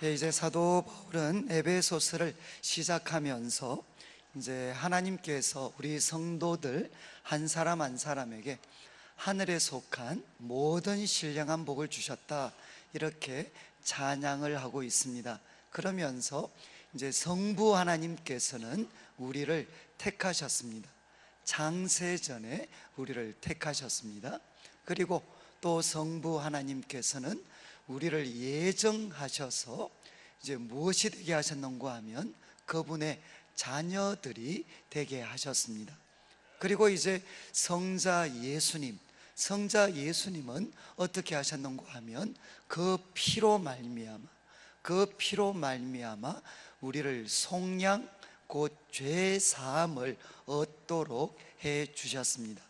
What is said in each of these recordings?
이제 사도 바울은 에베소서를 시작하면서 이제 하나님께서 우리 성도들 한 사람 한 사람에게 하늘에 속한 모든 신령한 복을 주셨다, 이렇게 찬양을 하고 있습니다. 그러면서 이제 성부 하나님께서는 우리를 택하셨습니다. 창세전에 우리를 택하셨습니다. 그리고 또 성부 하나님께서는 우리를 예정하셔서 이제 무엇이 되게 하셨는가 하면 그분의 자녀들이 되게 하셨습니다. 그리고 이제 성자 예수님은 어떻게 하셨는가 하면 그 피로 말미암아 우리를 속량 곧 죄 사함을 얻도록 해 주셨습니다.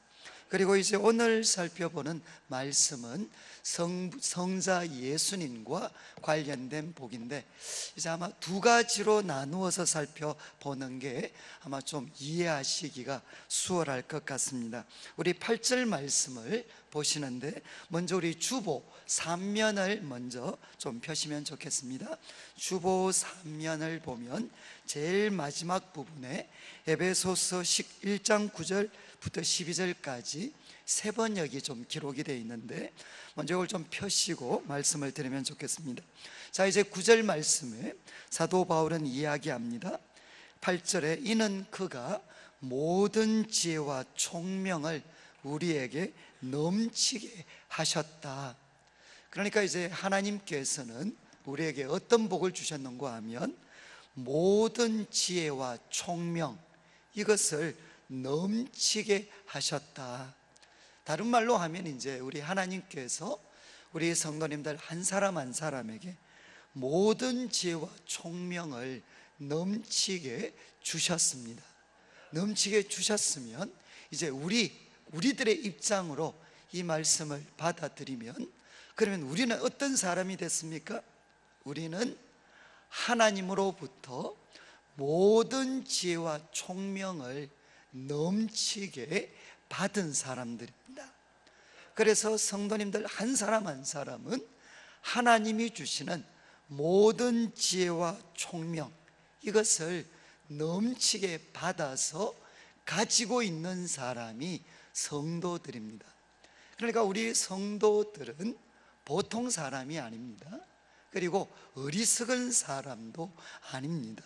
그리고 이제 오늘 살펴보는 말씀은 성자 예수님과 관련된 복인데, 이제 아마 두 가지로 나누어서 살펴보는 게 아마 좀 이해하시기가 수월할 것 같습니다. 우리 8절 말씀을 보시는데, 먼저 우리 주보 3면을 먼저 좀 펴시면 좋겠습니다. 주보 3면을 보면 제일 마지막 부분에 에베소서 1장 9절부터 12절까지 세 번역이 좀 기록이 되어 있는데, 먼저 이걸 좀 펴시고 말씀을 드리면 좋겠습니다. 자, 이제 9절 말씀에 사도 바울은 이야기합니다. 8절에 이는 그가 모든 지혜와 총명을 우리에게 넘치게 하셨다. 그러니까 이제 하나님께서는 우리에게 어떤 복을 주셨는가 하면 모든 지혜와 총명, 이것을 넘치게 하셨다. 다른 말로 하면 이제 우리 하나님께서 우리 성도님들 한 사람 한 사람에게 모든 지혜와 총명을 넘치게 주셨습니다. 넘치게 주셨으면 이제 우리들의 입장으로 이 말씀을 받아들이면, 그러면 우리는 어떤 사람이 됐습니까? 우리는 하나님으로부터 모든 지혜와 총명을 넘치게 받은 사람들입니다. 그래서 성도님들 한 사람 한 사람은 하나님이 주시는 모든 지혜와 총명, 이것을 넘치게 받아서 가지고 있는 사람이 성도들입니다. 그러니까 우리 성도들은 보통 사람이 아닙니다. 그리고 어리석은 사람도 아닙니다.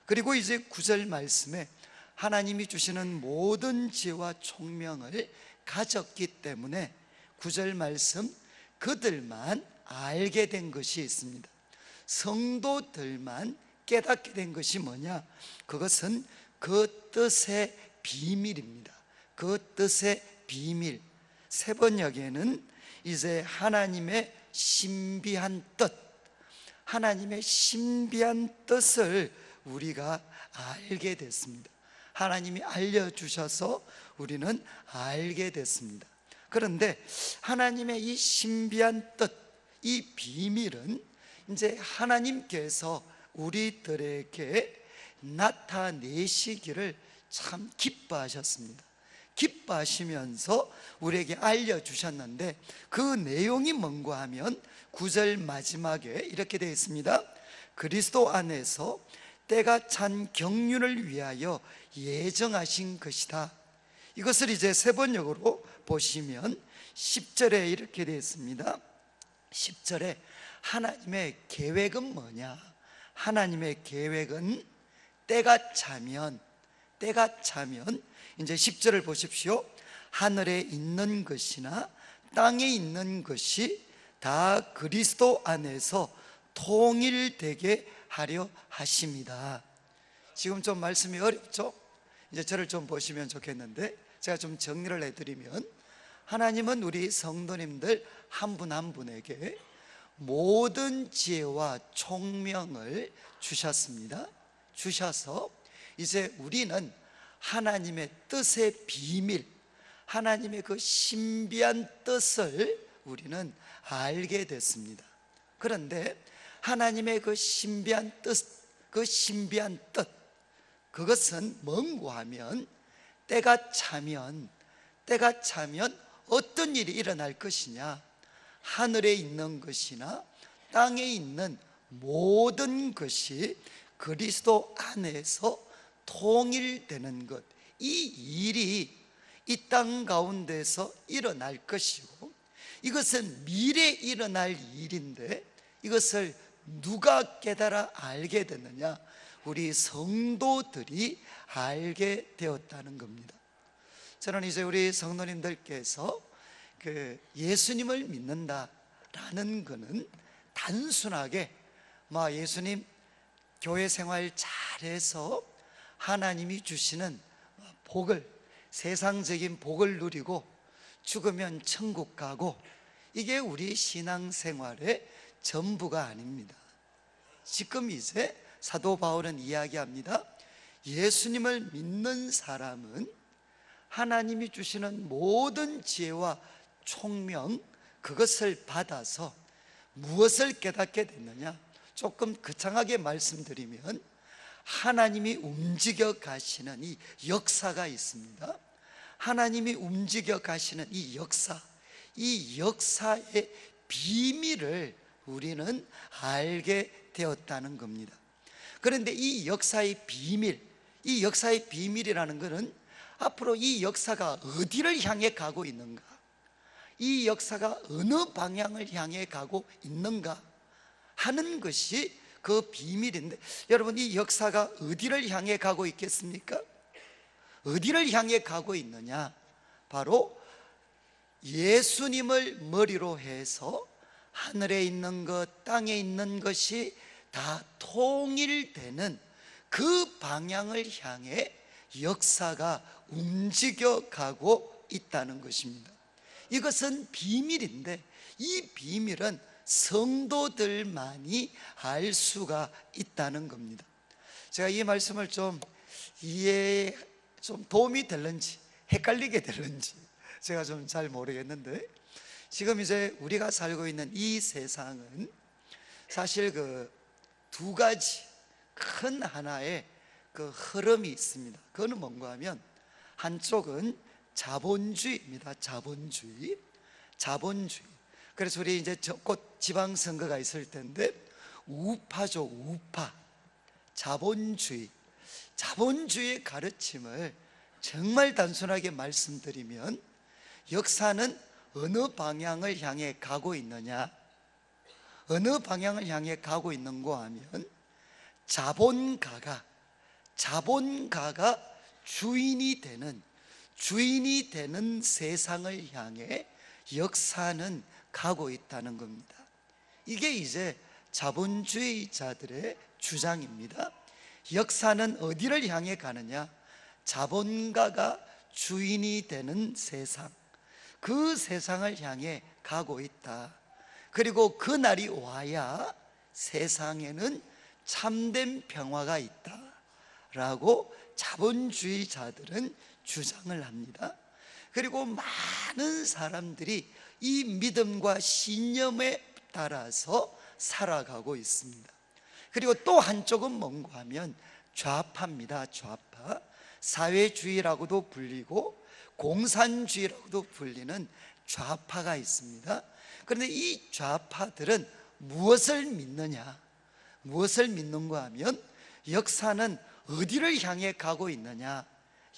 그리고 이제 9절 말씀에 하나님이 주시는 모든 지혜와 총명을 가졌기 때문에 9절 말씀, 그들만 알게 된 것이 있습니다. 성도들만 깨닫게 된 것이 뭐냐? 그것은 그 뜻의 비밀입니다. 그 뜻의 비밀. 세 번역에는 이제 하나님의 신비한 뜻, 하나님의 신비한 뜻을 우리가 알게 됐습니다. 하나님이 알려주셔서 우리는 알게 됐습니다. 그런데 하나님의 이 신비한 뜻, 이 비밀은 이제 하나님께서 우리들에게 나타내시기를 참 기뻐하셨습니다. 기뻐하시면서 우리에게 알려주셨는데, 그 내용이 뭔가 하면 9절 마지막에 이렇게 되어 있습니다. 그리스도 안에서 때가 찬 경륜을 위하여 예정하신 것이다. 이것을 이제 세 번역으로 보시면 10절에 이렇게 되어 있습니다. 10절에 하나님의 계획은 뭐냐? 하나님의 계획은 때가 차면 이제 10절을 보십시오. 하늘에 있는 것이나 땅에 있는 것이 다 그리스도 안에서 통일되게 하려 하십니다. 지금 좀 말씀이 어렵죠? 이제 저를 좀 보시면 좋겠는데, 제가 좀 정리를 해드리면, 하나님은 우리 성도님들 한 분 한 분에게 모든 지혜와 총명을 주셨습니다. 주셔서 이제 우리는 하나님의 뜻의 비밀, 하나님의 그 신비한 뜻을 우리는 알게 됐습니다. 그런데 하나님의 그 신비한 뜻, 그것은 뭔가 하면 때가 차면 어떤 일이 일어날 것이냐? 하늘에 있는 것이나 땅에 있는 모든 것이 그리스도 안에서 통일되는 것, 이 일이 이 땅 가운데서 일어날 것이고, 이것은 미래에 일어날 일인데 이것을 누가 깨달아 알게 됐느냐? 우리 성도들이 알게 되었다는 겁니다. 저는 이제 우리 성도님들께서 예수님을 믿는다라는 것은 단순하게 예수님 교회 생활 잘해서 하나님이 주시는 복을, 세상적인 복을 누리고 죽으면 천국 가고, 이게 우리 신앙생활의 전부가 아닙니다. 지금 이제 사도 바울은 이야기합니다. 예수님을 믿는 사람은 하나님이 주시는 모든 지혜와 총명, 그것을 받아서 무엇을 깨닫게 됐느냐? 조금 거창하게 말씀드리면 하나님이 움직여 가시는 이 역사가 있습니다. 하나님이 움직여 가시는 이 역사, 이 역사의 비밀을 우리는 알게 되었다는 겁니다. 그런데 이 역사의 비밀, 이 역사의 비밀이라는 것은 앞으로 이 역사가 어디를 향해 가고 있는가, 이 역사가 어느 방향을 향해 가고 있는가 하는 것이 그 비밀인데, 여러분, 이 역사가 어디를 향해 가고 있겠습니까? 어디를 향해 가고 있느냐? 바로 예수님을 머리로 해서 하늘에 있는 것, 땅에 있는 것이 다 통일되는 그 방향을 향해 역사가 움직여 가고 있다는 것입니다. 이것은 비밀인데 이 비밀은 성도들만이 알 수가 있다는 겁니다. 제가 이 말씀을 좀 이해에 좀 도움이 될는지 헷갈리게 될는지 제가 좀 잘 모르겠는데, 지금 이제 우리가 살고 있는 이 세상은 사실 두 가지 큰 하나의 흐름이 있습니다. 그거는 뭔가 하면 한쪽은 자본주의입니다. 자본주의. 그래서 우리 이제 곧 지방선거가 있을 텐데 우파죠. 우파. 자본주의의 가르침을 정말 단순하게 말씀드리면, 역사는 어느 방향을 향해 가고 있느냐, 어느 방향을 향해 가고 있는가 하면 자본가가 주인이 되는 세상을 향해 역사는 가고 있다는 겁니다. 이게 이제 자본주의자들의 주장입니다. 역사는 어디를 향해 가느냐? 자본가가 주인이 되는 세상, 그 세상을 향해 가고 있다. 그리고 그 날이 와야 세상에는 참된 평화가 있다라고 자본주의자들은 주장을 합니다. 그리고 많은 사람들이 이 믿음과 신념에 따라서 살아가고 있습니다. 그리고 또 한쪽은 뭔가 하면 좌파입니다. 좌파. 사회주의라고도 불리고 공산주의라고도 불리는 좌파가 있습니다. 그런데 이 좌파들은 무엇을 믿느냐? 무엇을 믿는가 하면 역사는 어디를 향해 가고 있느냐?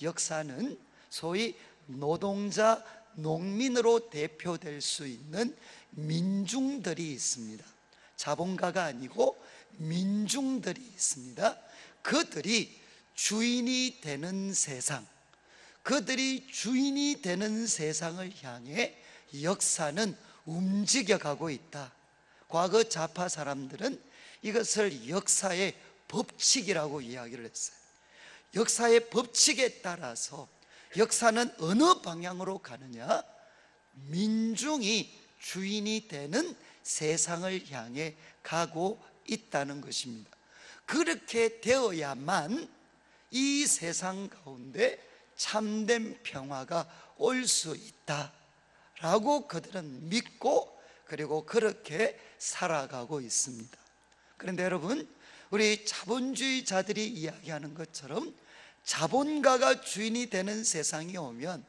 역사는 소위 노동자, 농민으로 대표될 수 있는 민중들이 있습니다. 자본가가 아니고 민중들이 있습니다. 그들이 주인이 되는 세상, 그들이 주인이 되는 세상을 향해 역사는 움직여가고 있다. 과거 좌파 사람들은 이것을 역사의 법칙이라고 이야기를 했어요. 역사의 법칙에 따라서 역사는 어느 방향으로 가느냐? 민중이 주인이 되는 세상을 향해 가고 있다는 것입니다. 그렇게 되어야만 이 세상 가운데 참된 평화가 올 수 있다라고 그들은 믿고, 그리고 그렇게 살아가고 있습니다. 그런데 여러분, 우리 자본주의자들이 이야기하는 것처럼 자본가가 주인이 되는 세상이 오면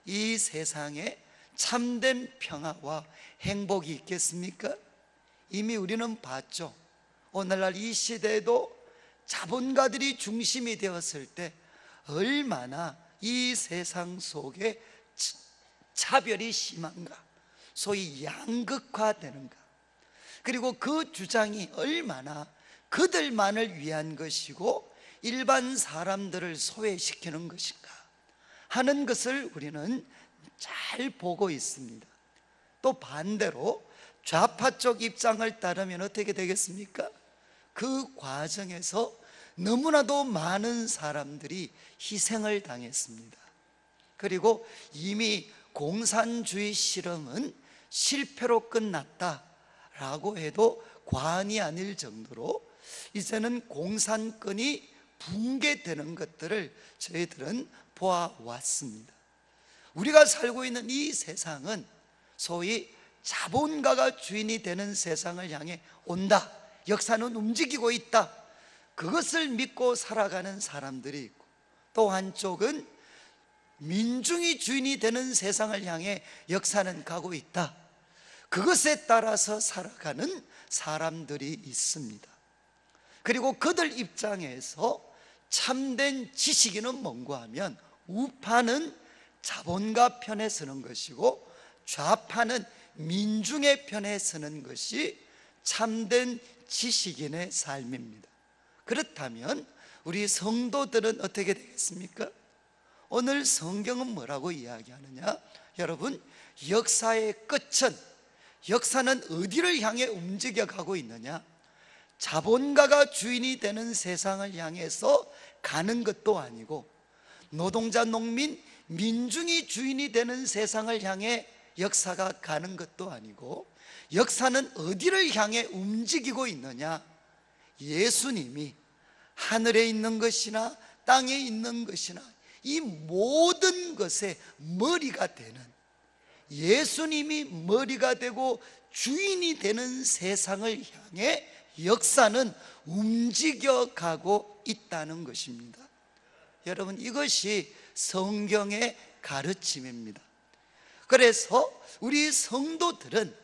이 세상에 참된 평화와 행복이 있겠습니까? 이미 우리는 봤죠. 오늘날 이 시대에도 자본가들이 중심이 되었을 때 얼마나 이 세상 속에 차별이 심한가, 소위 양극화되는가, 그리고 그 주장이 얼마나 그들만을 위한 것이고 일반 사람들을 소외시키는 것인가 하는 것을 우리는 잘 보고 있습니다. 또 반대로 좌파 쪽 입장을 따르면 어떻게 되겠습니까? 그 과정에서 너무나도 많은 사람들이 희생을 당했습니다. 그리고 이미 공산주의 실험은 실패로 끝났다라고 해도 과언이 아닐 정도로 이제는 공산권이 붕괴되는 것들을 저희들은 보아왔습니다. 우리가 살고 있는 이 세상은 소위 자본가가 주인이 되는 세상을 향해 온다, 역사는 움직이고 있다, 그것을 믿고 살아가는 사람들이 있고, 또 한쪽은 민중이 주인이 되는 세상을 향해 역사는 가고 있다, 그것에 따라서 살아가는 사람들이 있습니다. 그리고 그들 입장에서 참된 지식인은 뭔가 하면 우파는 자본가 편에 서는 것이고 좌파는 민중의 편에 서는 것이 참된 지식인의 삶입니다. 그렇다면 우리 성도들은 어떻게 되겠습니까? 오늘 성경은 뭐라고 이야기하느냐? 여러분, 역사의 끝은, 역사는 어디를 향해 움직여가고 있느냐? 자본가가 주인이 되는 세상을 향해서 가는 것도 아니고 노동자, 농민, 민중이 주인이 되는 세상을 향해 역사가 가는 것도 아니고, 역사는 어디를 향해 움직이고 있느냐? 예수님이 하늘에 있는 것이나 땅에 있는 것이나 이 모든 것의 머리가 되는, 예수님이 머리가 되고 주인이 되는 세상을 향해 역사는 움직여가고 있다는 것입니다. 여러분, 이것이 성경의 가르침입니다. 그래서 우리 성도들은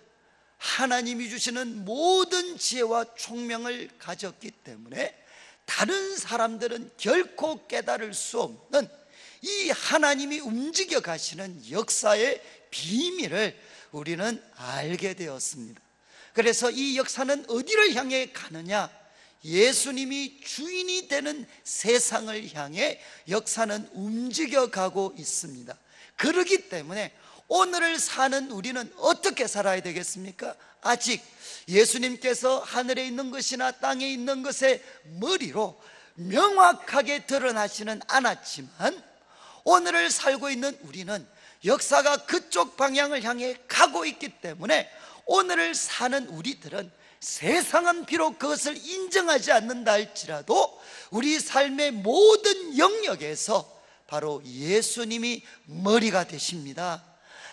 하나님이 주시는 모든 지혜와 총명을 가졌기 때문에 다른 사람들은 결코 깨달을 수 없는 이 하나님이 움직여 가시는 역사의 비밀을 우리는 알게 되었습니다. 그래서 이 역사는 어디를 향해 가느냐? 예수님이 주인이 되는 세상을 향해 역사는 움직여가고 있습니다. 그렇기 때문에 오늘을 사는 우리는 어떻게 살아야 되겠습니까? 아직 예수님께서 하늘에 있는 것이나 땅에 있는 것의 머리로 명확하게 드러나지는 않았지만 오늘을 살고 있는 우리는 역사가 그쪽 방향을 향해 가고 있기 때문에 오늘을 사는 우리들은 세상은 비록 그것을 인정하지 않는다 할지라도 우리 삶의 모든 영역에서 바로 예수님이 머리가 되십니다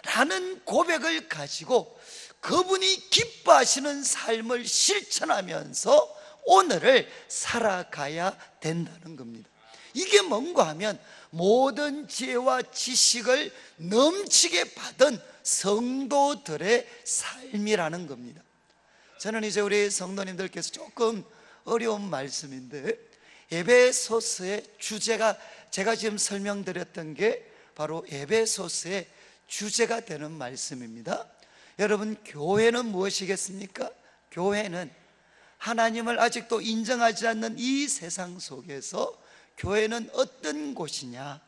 라는 고백을 가지고 그분이 기뻐하시는 삶을 실천하면서 오늘을 살아가야 된다는 겁니다. 이게 뭔가 하면 모든 지혜와 지식을 넘치게 받은 성도들의 삶이라는 겁니다. 저는 이제 우리 성도님들께서 조금 어려운 말씀인데, 에베소서의 주제가, 제가 지금 설명드렸던 게 바로 에베소서의 주제가 되는 말씀입니다. 여러분, 교회는 무엇이겠습니까? 교회는 하나님을 아직도 인정하지 않는 이 세상 속에서 교회는 어떤 곳이냐?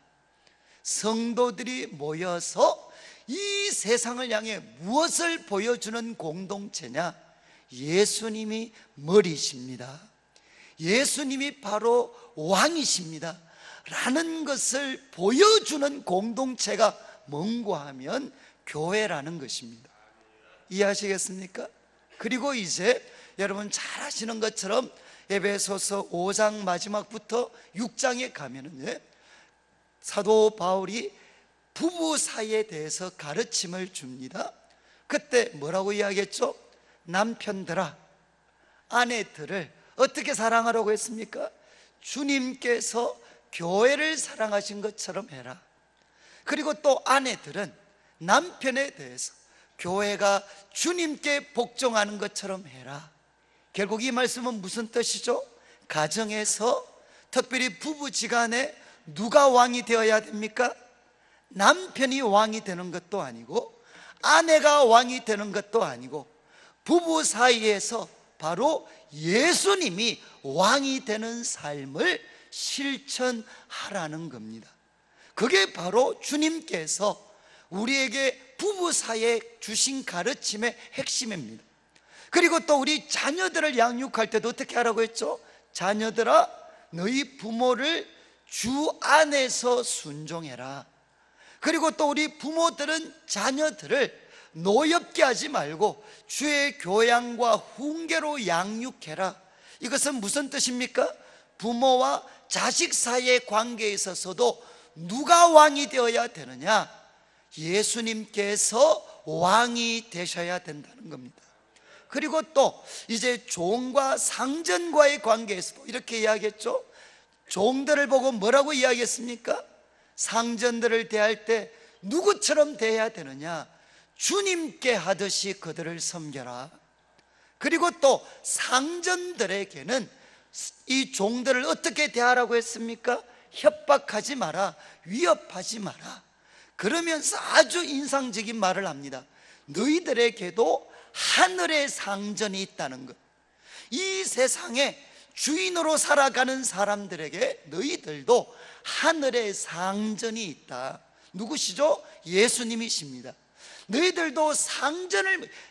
성도들이 모여서 이 세상을 향해 무엇을 보여주는 공동체냐? 예수님이 머리십니다. 예수님이 바로 왕이십니다 라는 것을 보여주는 공동체가 뭔가 하면 교회라는 것입니다. 이해하시겠습니까? 그리고 이제 여러분 잘 아시는 것처럼 에베소서 5장 마지막부터 6장에 가면은 사도 바울이 부부 사이에 대해서 가르침을 줍니다. 그때 뭐라고 이야기했죠? 남편들아, 아내들을 어떻게 사랑하라고 했습니까? 주님께서 교회를 사랑하신 것처럼 해라. 그리고 또 아내들은 남편에 대해서 교회가 주님께 복종하는 것처럼 해라. 결국 이 말씀은 무슨 뜻이죠? 가정에서 특별히 부부지간에 누가 왕이 되어야 됩니까? 남편이 왕이 되는 것도 아니고 아내가 왕이 되는 것도 아니고 부부 사이에서 바로 예수님이 왕이 되는 삶을 실천하라는 겁니다. 그게 바로 주님께서 우리에게 부부 사이에 주신 가르침의 핵심입니다. 그리고 또 우리 자녀들을 양육할 때도 어떻게 하라고 했죠? 자녀들아, 너희 부모를 주 안에서 순종해라. 그리고 또 우리 부모들은 자녀들을 노엽게 하지 말고 주의 교양과 훈계로 양육해라. 이것은 무슨 뜻입니까? 부모와 자식 사이의 관계에 있어서도 누가 왕이 되어야 되느냐? 예수님께서 왕이 되셔야 된다는 겁니다. 그리고 또 이제 종과 상전과의 관계에서도 이렇게 이야기했죠. 종들을 보고 뭐라고 이야기했습니까? 상전들을 대할 때 누구처럼 대해야 되느냐? 주님께 하듯이 그들을 섬겨라. 그리고 또 상전들에게는 이 종들을 어떻게 대하라고 했습니까? 협박하지 마라, 위협하지 마라. 그러면서 아주 인상적인 말을 합니다. 너희들에게도 하늘의 상전이 있다는 것. 이 세상에 주인으로 살아가는 사람들에게 너희들도 하늘의 상전이 있다. 누구시죠? 예수님이십니다. 너희들도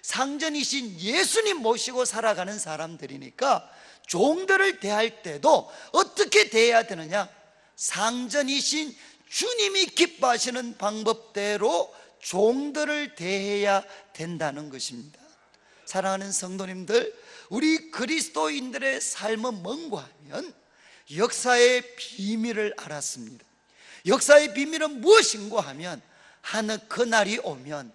상전이신 예수님 모시고 살아가는 사람들이니까 종들을 대할 때도 어떻게 대해야 되느냐? 상전이신 주님이 기뻐하시는 방법대로 종들을 대해야 된다는 것입니다. 사랑하는 성도님들, 우리 그리스도인들의 삶은 뭔가 하면 역사의 비밀을 알았습니다. 역사의 비밀은 무엇인가 하면 하늘 그날이 오면,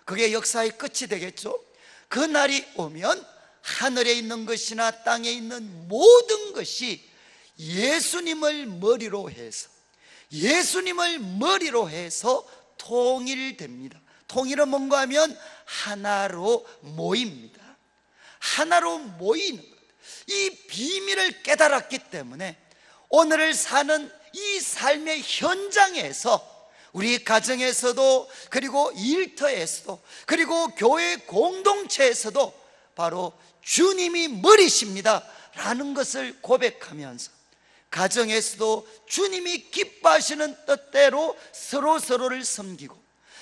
그게 역사의 끝이 되겠죠. 그날이 오면 하늘에 있는 것이나 땅에 있는 모든 것이 예수님을 머리로 해서 통일됩니다. 통일은 뭔가 하면 하나로 모입니다. 하나로 모이는 것. 이 비밀을 깨달았기 때문에 오늘을 사는 이 삶의 현장에서, 우리 가정에서도, 그리고 일터에서도, 그리고 교회 공동체에서도 바로 주님이 머리십니다 라는 것을 고백하면서, 가정에서도 주님이 기뻐하시는 뜻대로 서로를 섬기고,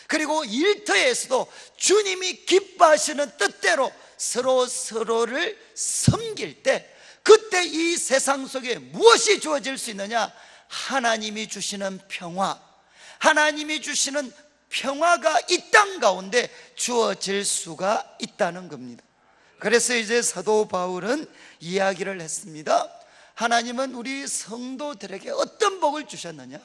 그리고 일터에서도 주님이 기뻐하시는 뜻대로 서로를 섬길 때, 그때 이 세상 속에 무엇이 주어질 수 있느냐? 하나님이 주시는 평화, 하나님이 주시는 평화가 이 땅 가운데 주어질 수가 있다는 겁니다. 그래서 이제 사도 바울은 이야기를 했습니다. 하나님은 우리 성도들에게 어떤 복을 주셨느냐?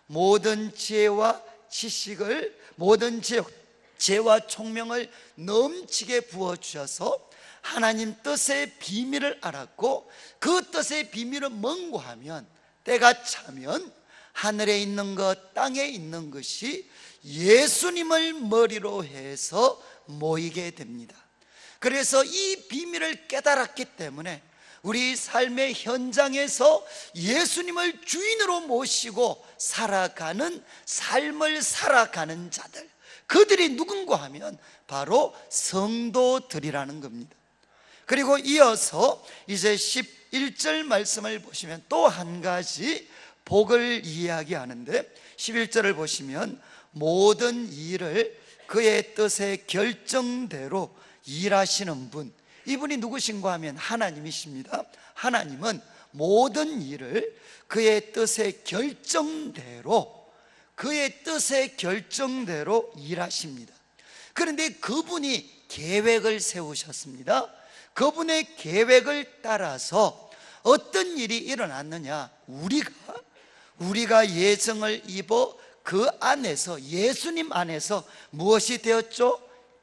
모든 지혜와 지식을, 모든 지혜와 총명을 넘치게 부어주셔서 하나님 뜻의 비밀을 알았고, 그 뜻의 비밀은 뭔고 하면 때가 차면 하늘에 있는 것, 땅에 있는 것이 예수님을 머리로 해서 모이게 됩니다. 그래서 이 비밀을 깨달았기 때문에 우리 삶의 현장에서 예수님을 주인으로 모시고 살아가는 삶을 살아가는 자들, 그들이 누군가 하면 바로 성도들이라는 겁니다. 그리고 이어서 이제 11절 말씀을 보시면 또 한 가지 복을 이야기하는데, 11절을 보시면 모든 일을 그의 뜻의 결정대로 일하시는 분, 이분이 누구신가 하면 하나님이십니다. 하나님은 모든 일을 그의 뜻의 결정대로 일하십니다. 그런데 그분이 계획을 세우셨습니다. 그분의 계획을 따라서 어떤 일이 일어났느냐? 우리가 예정을 입어 그 안에서, 예수님 안에서 무엇이 되었죠?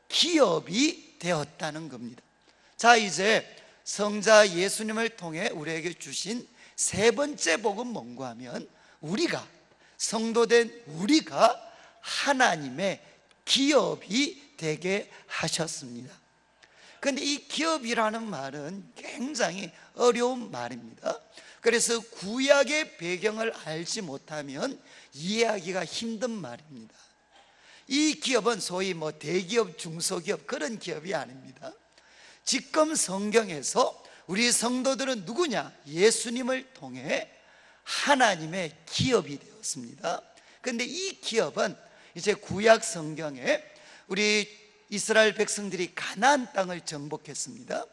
기업이 되었다는 겁니다. 자, 이제 성자 예수님을 통해 우리에게 주신 세 번째 복은 뭔가 하면, 성도된 우리가 하나님의 기업이 되게 하셨습니다. 근데 이 기업이라는 말은 굉장히 어려운 말입니다. 그래서 구약의 배경을 알지 못하면 이해하기가 힘든 말입니다. 이 기업은 소위 대기업, 중소기업 그런 기업이 아닙니다. 지금 성경에서 우리 성도들은 누구냐? 예수님을 통해 하나님의 기업이 되었습니다. 그런데 이 기업은 이제 구약 성경에 우리 이스라엘 백성들이 가나안 땅을 정복했습니다.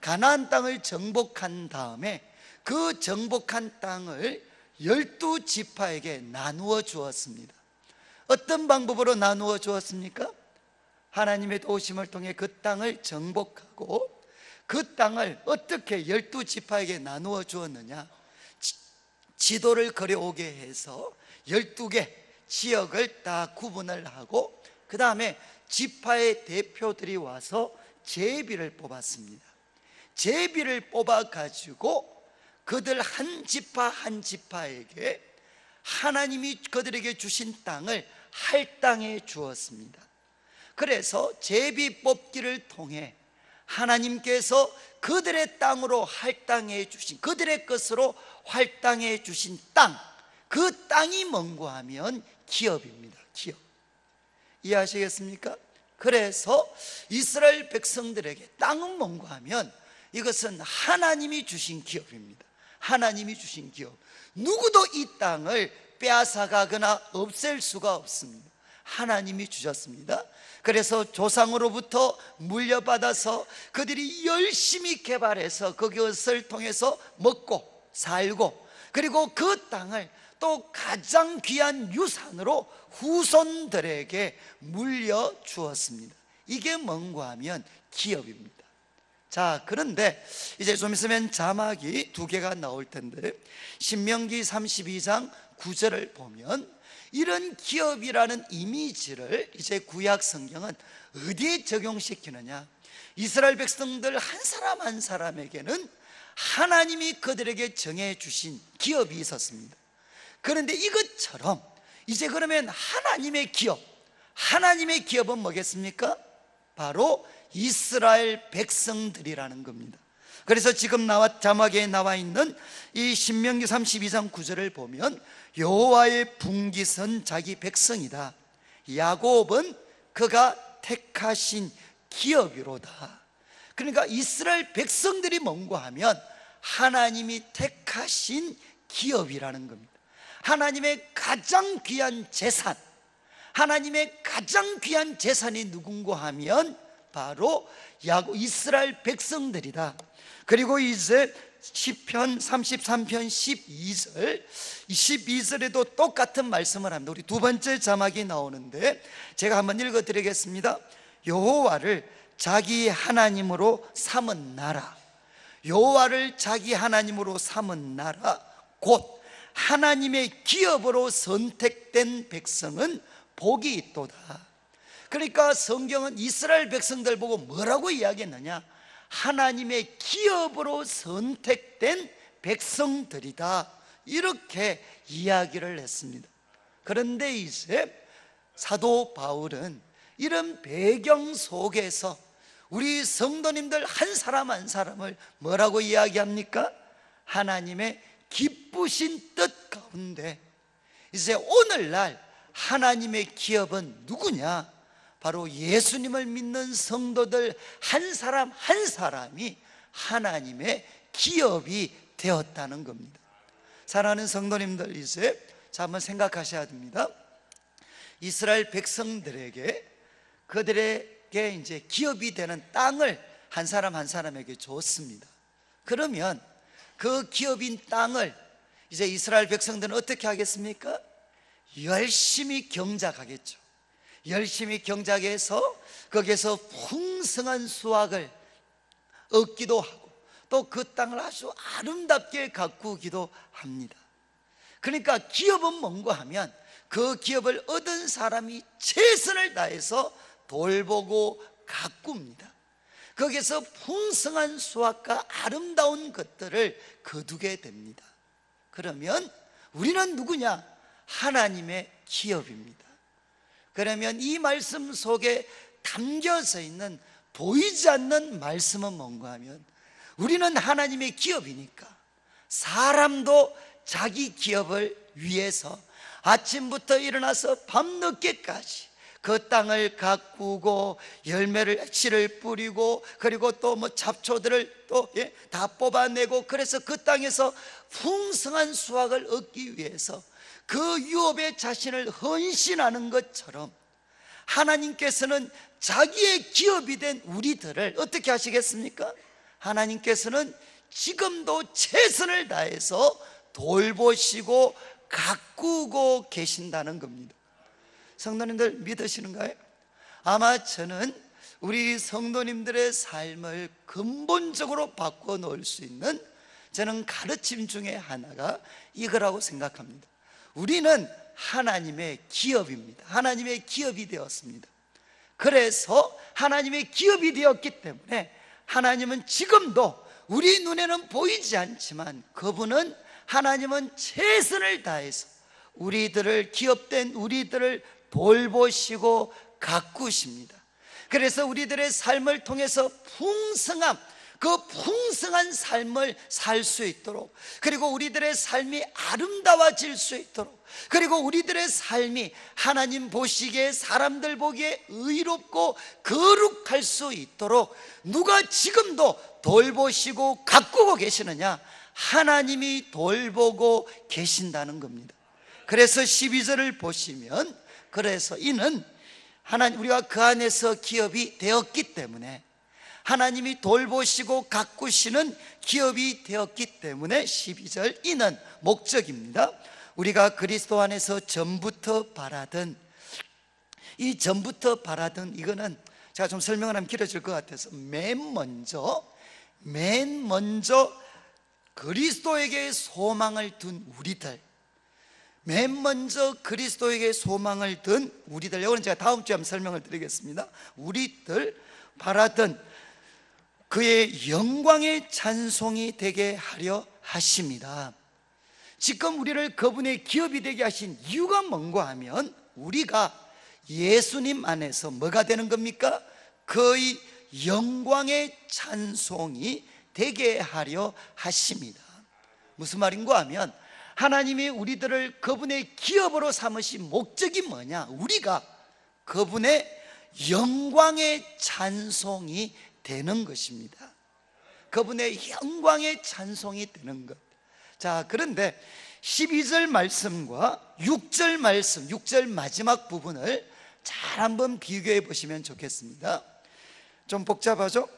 가나안 땅을 정복한 다음에 그 정복한 땅을 12지파에게 나누어 주었습니다. 어떤 방법으로 나누어 주었습니까? 하나님의 도우심을 통해 그 땅을 정복하고 그 땅을 어떻게 12지파에게 나누어 주었느냐? 지도를 그려오게 해서 12개 지역을 다 구분을 하고 그 다음에 지파의 대표들이 와서 제비를 뽑았습니다. 제비를 뽑아가지고 그들 한 지파 한 지파에게 하나님이 그들에게 주신 땅을 할당해 주었습니다. 그래서 제비 뽑기를 통해 하나님께서 그들의 땅으로 할당해 주신, 그들의 것으로 할당해 주신 땅, 그 땅이 뭔고 하면 기업입니다. 기업. 이해하시겠습니까? 그래서 이스라엘 백성들에게 땅은 뭔고 하면 이것은 하나님이 주신 기업입니다. 하나님이 주신 기업. 누구도 이 땅을 빼앗아가거나 없앨 수가 없습니다. 하나님이 주셨습니다. 그래서 조상으로부터 물려받아서 그들이 열심히 개발해서 그것을 통해서 먹고 살고, 그리고 그 땅을 또 가장 귀한 유산으로 후손들에게 물려주었습니다. 이게 뭔가 하면 기업입니다. 자, 그런데 이제 좀 있으면 자막이 2개가 나올 텐데 신명기 32장 9절을 보면 이런 기업이라는 이미지를 이제 구약 성경은 어디에 적용시키느냐? 이스라엘 백성들 한 사람 한 사람에게는 하나님이 그들에게 정해 주신 기업이 있었습니다. 그런데 이것처럼 이제 그러면 하나님의 기업, 하나님의 기업은 뭐겠습니까? 바로 이스라엘 백성들이라는 겁니다. 그래서 지금 자막에 나와 있는 이 신명기 32장 9절을 보면 여호와의 분깃은 자기 백성이다. 야곱은 그가 택하신 기업이로다. 그러니까 이스라엘 백성들이 뭔고 하면 하나님이 택하신 기업이라는 겁니다. 하나님의 가장 귀한 재산, 하나님의 가장 귀한 재산이 누군고 하면 바로 이스라엘 백성들이다. 그리고 이제 시편 33편 12절, 12절에도 똑같은 말씀을 합니다. 우리 두 번째 자막이 나오는데 제가 한번 읽어드리겠습니다. 여호와를 자기 하나님으로 삼은 나라, 여호와를 자기 하나님으로 삼은 나라, 곧 하나님의 기업으로 선택된 백성은 복이 있도다. 그러니까 성경은 이스라엘 백성들 보고 뭐라고 이야기했느냐? 하나님의 기업으로 선택된 백성들이다, 이렇게 이야기를 했습니다. 그런데 이제 사도 바울은 이런 배경 속에서 우리 성도님들 한 사람 한 사람을 뭐라고 이야기합니까? 하나님의 기쁘신 뜻 가운데 이제 오늘날 하나님의 기업은 누구냐? 바로 예수님을 믿는 성도들 한 사람 한 사람이 하나님의 기업이 되었다는 겁니다. 사랑하는 성도님들, 이제 한번 생각하셔야 됩니다. 이스라엘 백성들에게 그들에게 이제 기업이 되는 땅을 한 사람 한 사람에게 줬습니다. 그러면 그 기업인 땅을 이제 이스라엘 백성들은 어떻게 하겠습니까? 열심히 경작하겠죠. 열심히 경작해서 거기에서 풍성한 수확을 얻기도 하고 또 그 땅을 아주 아름답게 가꾸기도 합니다. 그러니까 기업은 뭔가 하면 그 기업을 얻은 사람이 최선을 다해서 돌보고 가꿉니다. 거기서 풍성한 수확과 아름다운 것들을 거두게 됩니다. 그러면 우리는 누구냐? 하나님의 기업입니다. 그러면 이 말씀 속에 담겨져 있는 보이지 않는 말씀은 뭔가 하면, 우리는 하나님의 기업이니까 사람도 자기 기업을 위해서 아침부터 일어나서 밤늦게까지 그 땅을 가꾸고 열매를 씨를 뿌리고, 그리고 또 뭐 잡초들을 또 다 뽑아내고, 그래서 그 땅에서 풍성한 수확을 얻기 위해서 그 유업에 자신을 헌신하는 것처럼, 하나님께서는 자기의 기업이 된 우리들을 어떻게 하시겠습니까? 하나님께서는 지금도 최선을 다해서 돌보시고 가꾸고 계신다는 겁니다. 성도님들 믿으시는가요? 아마 저는 우리 성도님들의 삶을 근본적으로 바꿔 놓을 수 있는 저는 가르침 중에 하나가 이거라고 생각합니다. 우리는 하나님의 기업입니다. 하나님의 기업이 되었습니다. 그래서 하나님의 기업이 되었기 때문에 하나님은 지금도 우리 눈에는 보이지 않지만, 그분은, 하나님은 최선을 다해서 우리들을, 기업된 우리들을 돌보시고 가꾸십니다. 그래서 우리들의 삶을 통해서 풍성함, 그 풍성한 삶을 살 수 있도록, 그리고 우리들의 삶이 아름다워질 수 있도록, 그리고 우리들의 삶이 하나님 보시기에, 사람들 보기에 의롭고 거룩할 수 있도록 누가 지금도 돌보시고 가꾸고 계시느냐? 하나님이 돌보고 계신다는 겁니다. 그래서 12절을 보시면, 그래서 이는 하나님, 우리가 그 안에서 기업이 되었기 때문에, 하나님이 돌보시고 가꾸시는 기업이 되었기 때문에 12절 이는 목적입니다. 우리가 그리스도 안에서 전부터 바라던, 이 전부터 바라던, 이거는 제가 좀 설명을 하면 길어질 것 같아서 맨 먼저 그리스도에게 소망을 둔 우리들, 맨 먼저 그리스도에게 소망을 둔 우리들, 이거는 제가 다음 주에 한번 설명을 드리겠습니다. 우리들 바라던 그의 영광의 찬송이 되게 하려 하십니다. 지금 우리를 그분의 기업이 되게 하신 이유가 뭔가 하면, 우리가 예수님 안에서 뭐가 되는 겁니까? 그의 영광의 찬송이 되게 하려 하십니다. 무슨 말인가 하면, 하나님이 우리들을 그분의 기업으로 삼으신 목적이 뭐냐? 우리가 그분의 영광의 찬송이 되는 것입니다. 그분의 영광의 찬송이 되는 것. 자, 그런데 12절 말씀과 6절 말씀, 6절 마지막 부분을 잘 한번 비교해 보시면 좋겠습니다. 좀 복잡하죠?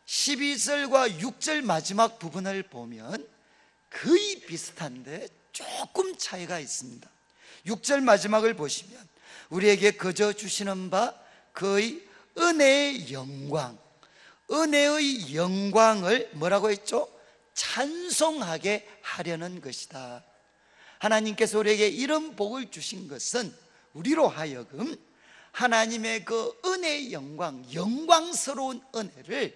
12절과 6절 마지막 부분을 보면 거의 비슷한데 조금 차이가 있습니다. 6절 마지막을 보시면, 우리에게 거저 주시는 바 그의 은혜의 영광, 은혜의 영광을 뭐라고 했죠? 찬송하게 하려는 것이다. 하나님께서 우리에게 이런 복을 주신 것은 우리로 하여금 하나님의 그 은혜의 영광, 영광스러운 은혜를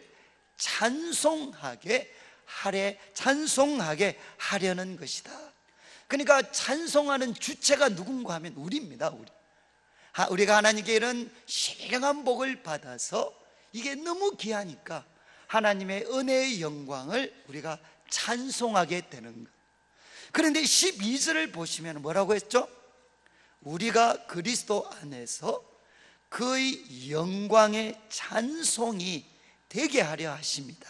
찬송하게 하려는 것이다. 그러니까 찬송하는 주체가 누군가 하면 우리입니다. 우리가 하나님께 이런 신령한 복을 받아서 이게 너무 귀하니까 하나님의 은혜의 영광을 우리가 찬송하게 되는 것. 그런데 12절을 보시면 뭐라고 했죠? 우리가 그리스도 안에서 그의 영광의 찬송이 되게 하려 하십니다.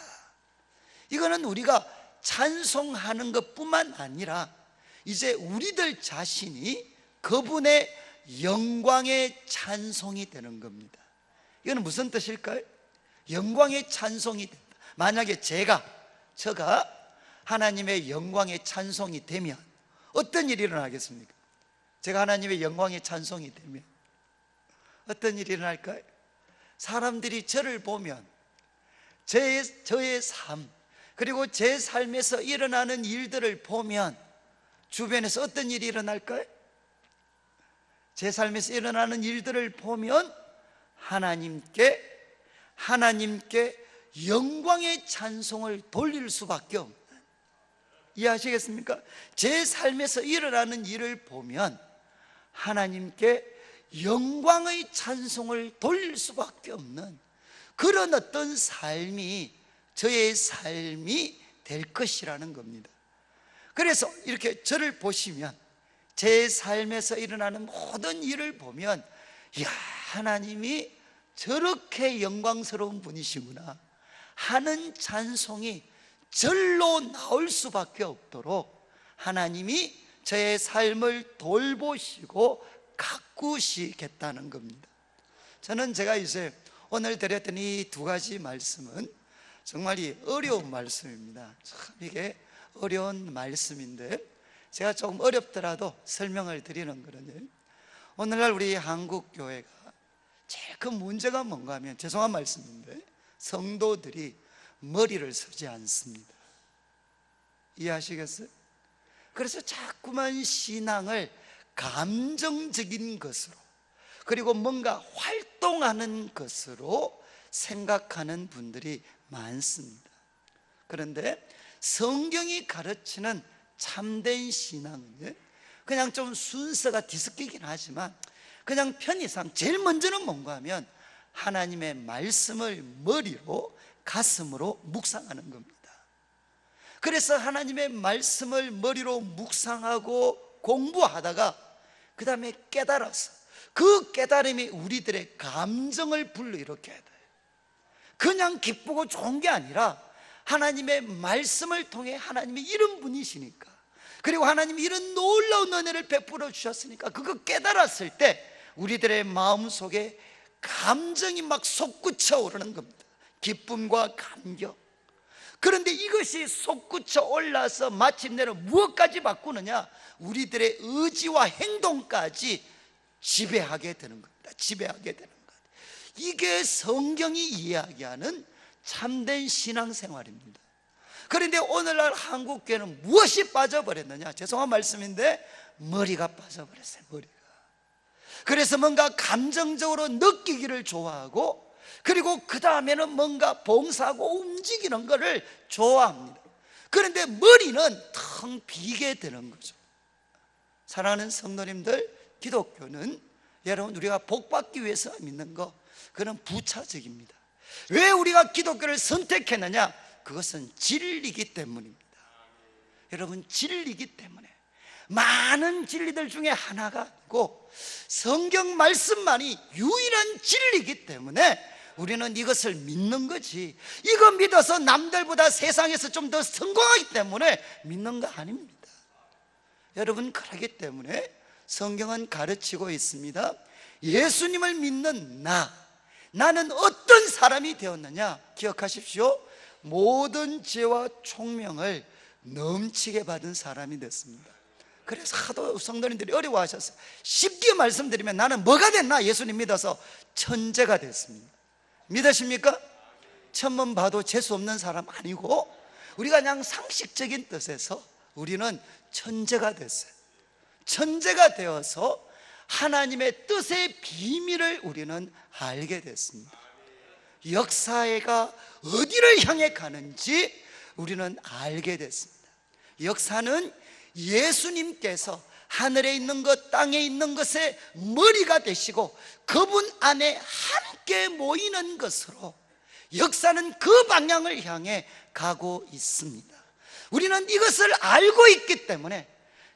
이거는 우리가 찬송하는 것뿐만 아니라 이제 우리들 자신이 그분의 영광의 찬송이 되는 겁니다. 이거는 무슨 뜻일까요? 영광의 찬송이 된다. 만약에 제가 하나님의 영광의 찬송이 되면 어떤 일이 일어나겠습니까? 제가 하나님의 영광의 찬송이 되면 어떤 일이 일어날까요? 사람들이 저를 보면 저의 삶, 그리고 제 삶에서 일어나는 일들을 보면 주변에서 어떤 일이 일어날까요? 제 삶에서 일어나는 일들을 보면 하나님께 영광의 찬송을 돌릴 수밖에 없는, 이해하시겠습니까? 제 삶에서 일어나는 일을 보면 하나님께 영광의 찬송을 돌릴 수밖에 없는 그런 어떤 삶이 저의 삶이 될 것이라는 겁니다. 그래서 이렇게 저를 보시면, 제 삶에서 일어나는 모든 일을 보면, 이야, 하나님이 저렇게 영광스러운 분이시구나 하는 찬송이 절로 나올 수밖에 없도록 하나님이 저의 삶을 돌보시고 가꾸시겠다는 겁니다. 저는 제가 이제 오늘 드렸던 이 두 가지 말씀은 정말 어려운 말씀입니다. 참 이게 어려운 말씀인데, 제가 조금 어렵더라도 설명을 드리는 거는요, 오늘날 우리 한국 교회가 제일 큰 문제가 뭔가 하면, 죄송한 말씀인데, 성도들이 머리를 쓰지 않습니다. 이해하시겠어요? 그래서 자꾸만 신앙을 감정적인 것으로, 그리고 뭔가 활동하는 것으로 생각하는 분들이 많습니다. 그런데 성경이 가르치는 참된 신앙은 그냥 좀 순서가 뒤섞이긴 하지만, 그냥 편의상 제일 먼저는 뭔가 하면 하나님의 말씀을 머리로, 가슴으로 묵상하는 겁니다. 그래서 하나님의 말씀을 머리로 묵상하고 공부하다가 그 다음에 깨달아서 그 깨달음이 우리들의 감정을 불러일으켜야 돼요. 그냥 기쁘고 좋은 게 아니라 하나님의 말씀을 통해 하나님이 이런 분이시니까, 그리고 하나님이 이런 놀라운 은혜를 베풀어 주셨으니까, 그거 깨달았을 때 우리들의 마음속에 감정이 막 솟구쳐 오르는 겁니다. 기쁨과 감격. 그런데 이것이 솟구쳐 올라서 마침내는 무엇까지 바꾸느냐? 우리들의 의지와 행동까지 지배하게 되는 겁니다. 지배하게 되는 것. 이게 성경이 이야기하는 참된 신앙생활입니다. 그런데 오늘날 한국교회는 무엇이 빠져버렸느냐? 죄송한 말씀인데 머리가 빠져버렸어요. 머리가. 그래서 뭔가 감정적으로 느끼기를 좋아하고, 그리고 그 다음에는 뭔가 봉사하고 움직이는 것을 좋아합니다. 그런데 머리는 텅 비게 되는 거죠. 사랑하는 성도님들, 기독교는 여러분, 우리가 복받기 위해서 믿는 거, 그건 부차적입니다. 왜 우리가 기독교를 선택했느냐? 그것은 진리이기 때문입니다. 여러분, 진리이기 때문에. 많은 진리들 중에 하나가 아니고 성경 말씀만이 유일한 진리이기 때문에 우리는 이것을 믿는 거지, 이거 믿어서 남들보다 세상에서 좀 더 성공하기 때문에 믿는 거 아닙니다. 여러분, 그렇기 때문에 성경은 가르치고 있습니다. 예수님을 믿는 나는 어떤 사람이 되었느냐? 기억하십시오. 모든 죄와 총명을 넘치게 받은 사람이 됐습니다. 그래서 하도 성도님들이 어려워하셨어요. 쉽게 말씀드리면 나는 뭐가 됐나? 예수님 믿어서 천재가 됐습니다. 믿으십니까? 천문 봐도 재수 없는 사람 아니고, 우리가 그냥 상식적인 뜻에서 우리는 천재가 됐어요. 천재가 되어서 하나님의 뜻의 비밀을 우리는 알게 됐습니다. 역사가 어디를 향해 가는지 우리는 알게 됐습니다. 역사는 예수님께서 하늘에 있는 것, 땅에 있는 것의 머리가 되시고 그분 안에 함께 모이는 것으로 역사는 그 방향을 향해 가고 있습니다. 우리는 이것을 알고 있기 때문에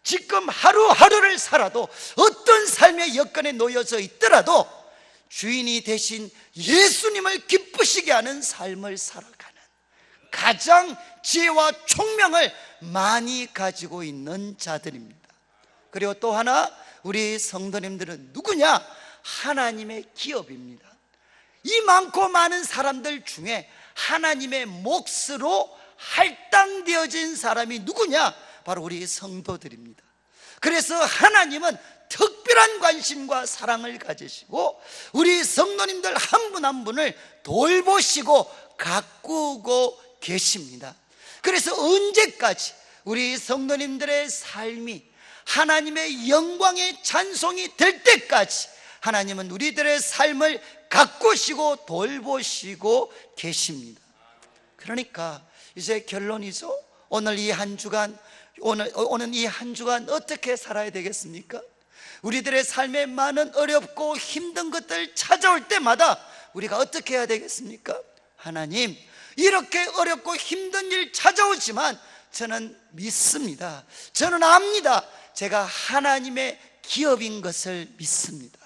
지금 하루하루를 살아도, 어떤 삶의 여건에 놓여져 있더라도 주인이 되신 예수님을 기쁘시게 하는 삶을 살아가는 가장 지혜와 총명을 많이 가지고 있는 자들입니다. 그리고 또 하나, 우리 성도님들은 누구냐? 하나님의 기업입니다. 이 많고 많은 사람들 중에 하나님의 몫으로 할당되어진 사람이 누구냐? 바로 우리 성도들입니다. 그래서 하나님은 특별한 관심과 사랑을 가지시고 우리 성도님들 한 분 한 분을 돌보시고 가꾸고 계십니다. 그래서 언제까지 우리 성도님들의 삶이 하나님의 영광의 찬송이 될 때까지 하나님은 우리들의 삶을 가꾸시고 돌보시고 계십니다. 그러니까 이제 결론이죠. 오늘 이 한 주간, 오는 이 한 주간 어떻게 살아야 되겠습니까? 우리들의 삶에 많은 어렵고 힘든 것들 찾아올 때마다 우리가 어떻게 해야 되겠습니까? 하나님, 이렇게 어렵고 힘든 일 찾아오지만 저는 믿습니다. 저는 압니다. 제가 하나님의 기업인 것을 믿습니다.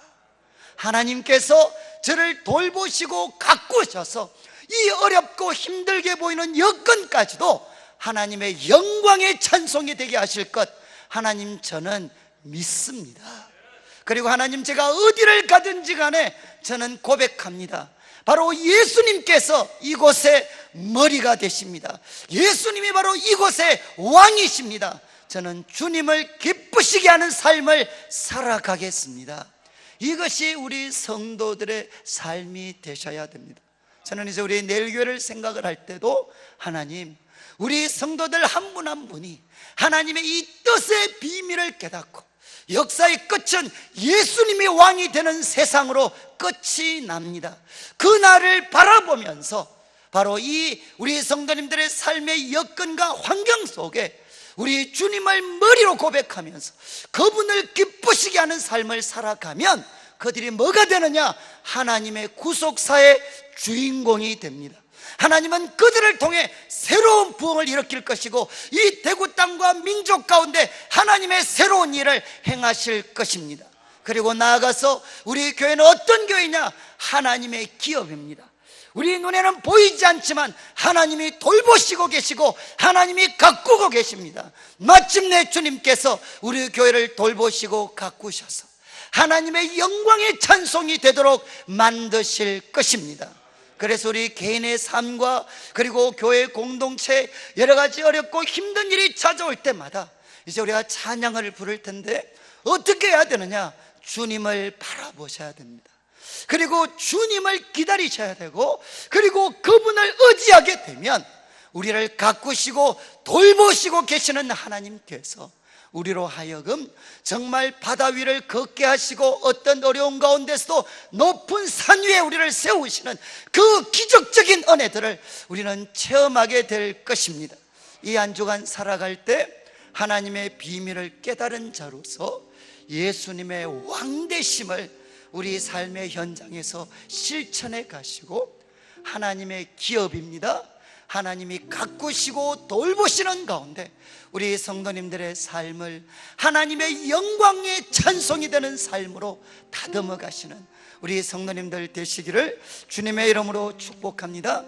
하나님께서 저를 돌보시고 가꾸셔서 이 어렵고 힘들게 보이는 여건까지도 하나님의 영광의 찬송이 되게 하실 것, 하나님 저는 믿습니다. 그리고 하나님, 제가 어디를 가든지 간에 저는 고백합니다. 바로 예수님께서 이곳의 머리가 되십니다. 예수님이 바로 이곳의 왕이십니다. 저는 주님을 기쁘시게 하는 삶을 살아가겠습니다. 이것이 우리 성도들의 삶이 되셔야 됩니다. 저는 이제 우리 내일교회를 생각을 할 때도, 하나님, 우리 성도들 한 분 한 분이 하나님의 이 뜻의 비밀을 깨닫고 역사의 끝은 예수님이 왕이 되는 세상으로 끝이 납니다. 그날을 바라보면서 바로 이 우리 성도님들의 삶의 여건과 환경 속에 우리 주님을 머리로 고백하면서 그분을 기쁘시게 하는 삶을 살아가면 그들이 뭐가 되느냐? 하나님의 구속사의 주인공이 됩니다. 하나님은 그들을 통해 새로운 부흥을 일으킬 것이고 이 대구 땅과 민족 가운데 하나님의 새로운 일을 행하실 것입니다. 그리고 나아가서 우리 교회는 어떤 교회냐? 하나님의 기업입니다. 우리 눈에는 보이지 않지만 하나님이 돌보시고 계시고 하나님이 가꾸고 계십니다. 마침내 주님께서 우리 교회를 돌보시고 가꾸셔서 하나님의 영광의 찬송이 되도록 만드실 것입니다. 그래서 우리 개인의 삶과 그리고 교회 공동체 여러 가지 어렵고 힘든 일이 찾아올 때마다 이제 우리가 찬양을 부를 텐데 어떻게 해야 되느냐? 주님을 바라보셔야 됩니다. 그리고 주님을 기다리셔야 되고, 그리고 그분을 의지하게 되면 우리를 가꾸시고 돌보시고 계시는 하나님께서 우리로 하여금 정말 바다 위를 걷게 하시고 어떤 어려운 가운데서도 높은 산 위에 우리를 세우시는 그 기적적인 은혜들을 우리는 체험하게 될 것입니다. 이 한 주간 살아갈 때 하나님의 비밀을 깨달은 자로서 예수님의 왕되심을 우리 삶의 현장에서 실천해 가시고, 하나님의 기업입니다. 하나님이 가꾸시고 돌보시는 가운데 우리 성도님들의 삶을 하나님의 영광의 찬송이 되는 삶으로 다듬어 가시는 우리 성도님들 되시기를 주님의 이름으로 축복합니다.